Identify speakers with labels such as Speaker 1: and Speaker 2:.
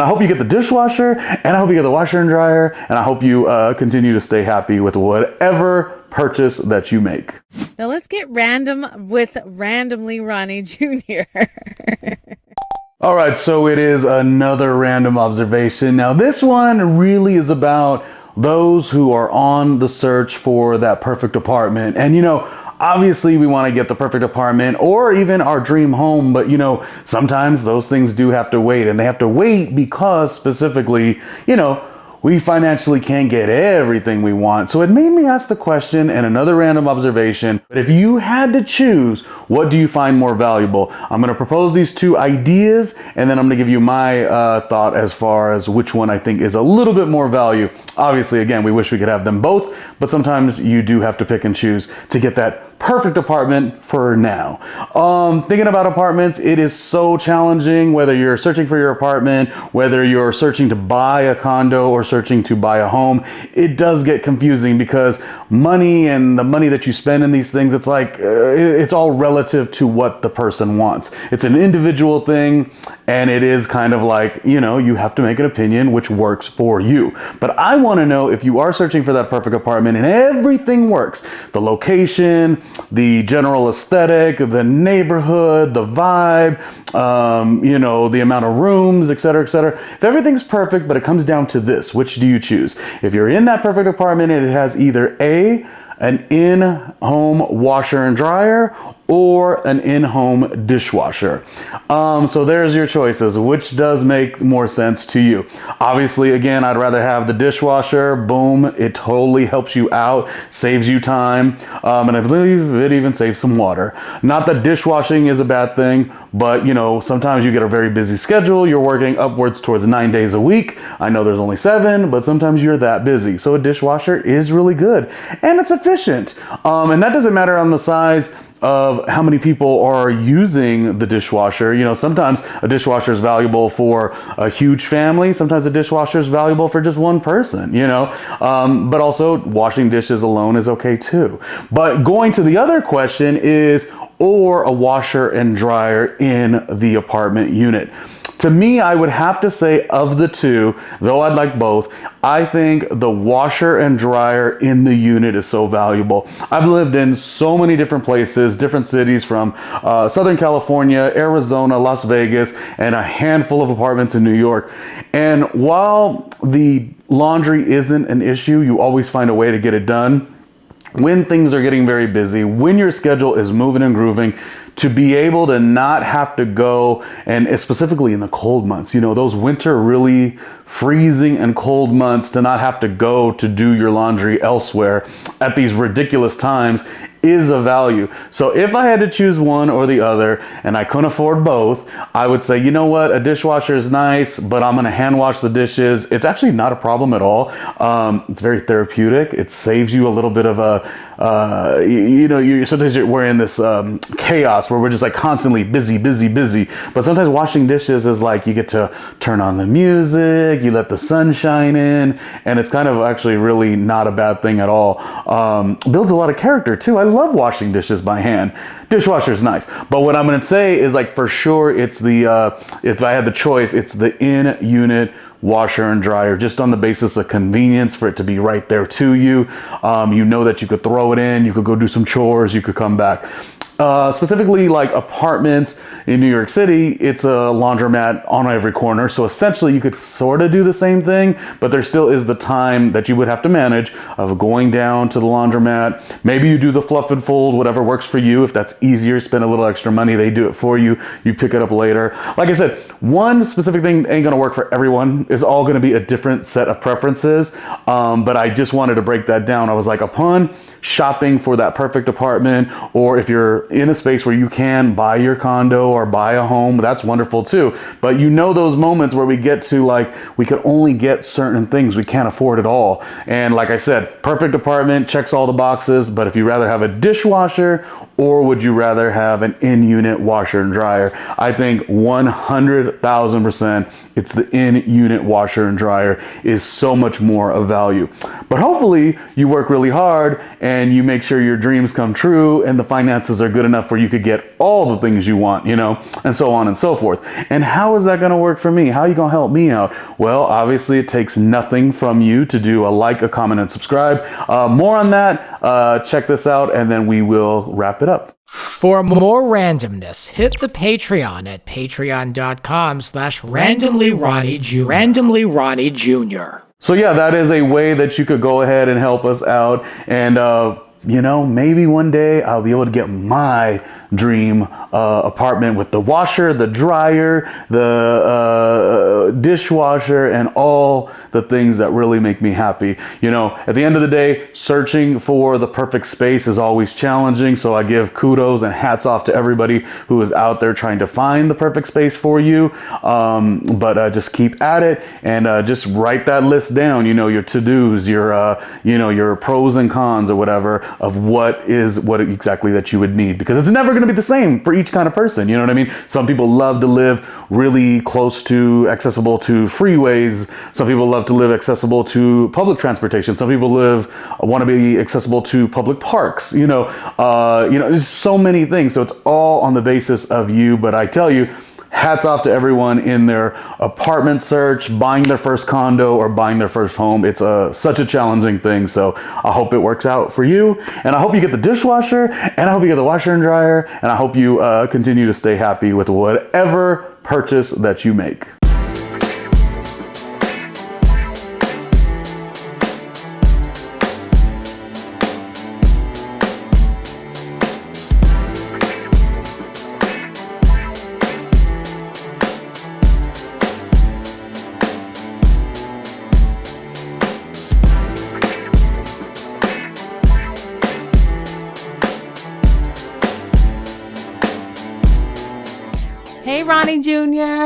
Speaker 1: And I hope you get the dishwasher, and I hope you get the washer and dryer, and I hope you continue to stay happy with whatever purchase that you make.
Speaker 2: Now let's get random with Randomly Ronnie Jr.
Speaker 1: All right, so it is another random observation. Now this one really is about those who are on the search for that perfect apartment. And obviously we want to get the perfect apartment or even our dream home, but sometimes those things do have to wait, and they have to wait because specifically, we financially can't get everything we want. So it made me ask the question, and another random observation, but if you had to choose, what do you find more valuable? I'm gonna propose these two ideas, and then I'm gonna give you my thought as far as which one I think is a little bit more value. Obviously, again, we wish we could have them both, but sometimes you do have to pick and choose to get that perfect apartment for now. Thinking about apartments, it is so challenging, whether you're searching for your apartment, whether you're searching to buy a condo or searching to buy a home. It does get confusing because money and the money that you spend in these things, it's like, it's all relative to what the person wants. It's an individual thing, and it is kind of like, you have to make an opinion which works for you. But I want to know, if you are searching for that perfect apartment and everything works, the location, the general aesthetic, the neighborhood, the vibe, the amount of rooms, etc., etc. If everything's perfect, but it comes down to this, which do you choose? If you're in that perfect apartment and it has either an in-home washer and dryer or an in-home dishwasher. So there's your choices. Which does make more sense to you? Obviously, again, I'd rather have the dishwasher. Boom, it totally helps you out, saves you time, and I believe it even saves some water. Not that dishwashing is a bad thing, but sometimes you get a very busy schedule. You're working upwards towards 9 days a week. I know there's only 7, but sometimes you're that busy. So a dishwasher is really good, and it's efficient. And that doesn't matter on the size of how many people are using the dishwasher. Sometimes a dishwasher is valuable for a huge family. Sometimes a dishwasher is valuable for just one person, but also washing dishes alone is okay too. But going to the other question is, or a washer and dryer in the apartment unit. To me, I would have to say, of the two, though I'd like both, I think the washer and dryer in the unit is so valuable. I've lived in so many different places, different cities, from Southern California, Arizona, Las Vegas, and a handful of apartments in New York. And while the laundry isn't an issue, you always find a way to get it done. When things are getting very busy, when your schedule is moving and grooving, to be able to not have to go, and specifically in the cold months, those winter really freezing and cold months, to not have to go to do your laundry elsewhere at these ridiculous times is a value. So if I had to choose one or the other, and I couldn't afford both, I would say, you know what, a dishwasher is nice, but I'm gonna hand wash the dishes. It's actually not a problem at all. It's very therapeutic. It saves you a little bit of sometimes we're in this chaos where we're just like constantly busy. But sometimes washing dishes is like, you get to turn on the music, you let the sun shine in, and it's kind of actually really not a bad thing at all. Builds a lot of character too. I love washing dishes by hand. Dishwasher is nice, but what I'm gonna say is, like, for sure, it's the if I had the choice, it's the in-unit washer and dryer, just on the basis of convenience, for it to be right there to you. That you could throw it in, you could go do some chores, you could come back. Specifically, like apartments in New York City, it's a laundromat on every corner. So essentially you could sort of do the same thing, but there still is the time that you would have to manage of going down to the laundromat. Maybe you do the fluff and fold, whatever works for you. If that's easier, spend a little extra money, they do it for you. You pick it up later. Like I said, one specific thing ain't gonna work for everyone. It's all gonna be a different set of preferences. But I just wanted to break that down. I was like, upon shopping for that perfect apartment, or if you're in a space where you can buy your condo or buy a home, that's wonderful too. But those moments where we get to, like, we could only get certain things, we can't afford it all. And like I said, perfect apartment checks all the boxes, but if you rather have a dishwasher, or would you rather have an in-unit washer and dryer? I think 100,000% it's the in-unit washer and dryer is so much more of value. But hopefully you work really hard and you make sure your dreams come true and the finances are good enough where you could get all the things you want, you know, and so on and so forth. And how is that going to work for me? How are you going to help me out? Well, obviously it takes nothing from you to do a like, a comment, and subscribe. More on that, check this out, and then we will wrap it up.
Speaker 3: For more randomness, hit the Patreon at patreon.com/randomlyronniejr.
Speaker 4: Randomly Ronnie Jr.
Speaker 1: So yeah, that is a way that you could go ahead and help us out. And, you know, maybe one day I'll be able to get my dream apartment with the washer, the dryer, the dishwasher, and all the things that really make me happy. You know, at the end of the day, searching for the perfect space is always challenging. So I give kudos and hats off to everybody who is out there trying to find the perfect space for you. But just keep at it, and just write that list down, you know, your to-dos, your, you know, your pros and cons or whatever of what exactly that you would need, because it's never going to be the same for each kind of person. You know what I mean? Some people love to live really close to, accessible to freeways. Some people love to live accessible to public transportation. Some people want to be accessible to public parks. You know, there's so many things. So it's all on the basis of you. But I tell you, hats off to everyone in their apartment search, buying their first condo or buying their first home. It's such a challenging thing. So I hope it works out for you. And I hope you get the dishwasher, and I hope you get the washer and dryer, and I hope you continue to stay happy with whatever purchase that you make.
Speaker 2: Hey, Ronnie Jr.